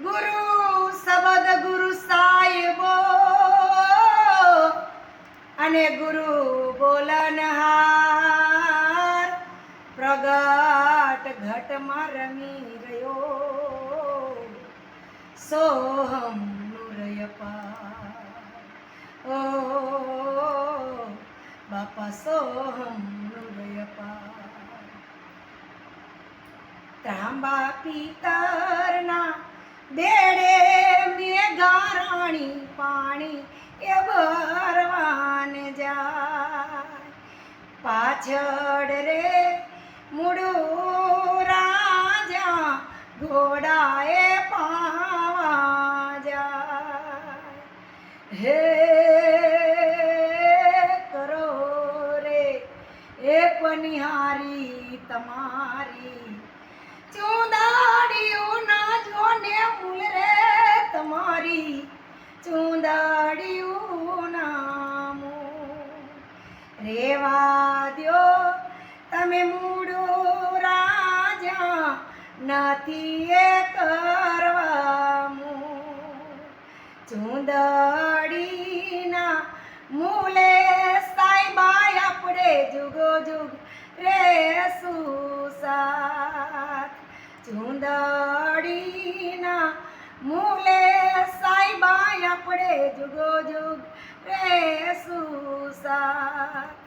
ગુરુ શબ્દ ગુરુ સાહેબો અને ગુરુ બોલનહાર પ્રગટ ઘટમાં રમી રહ્યો સોહમ નુરય પાર ઓ બાપા સોહમ નુરય પાર ત્રાંબા પિતરના દેડે મેઘારાણી પાણી એ ભરવાન જાય પાછળ રે મુડું રાજા ઘોડાએ પાવા જાય હે કરો રે એ પનિહારી તમારી ચૂંદાડિયું ના જોને મૂલ રે તમારી ચૂંદાડિયું નામો રેવા દ્યો તમે મૂડો રાજા નથી એ કરવામો ચૂંદડીના મૂલે સાઈબાઈ આપણે જુગો જુગ રે સુસાથ ચૂંદડીના મૂલે સાઈબાઈ આપણે જુગો જુગ રે સુસાથ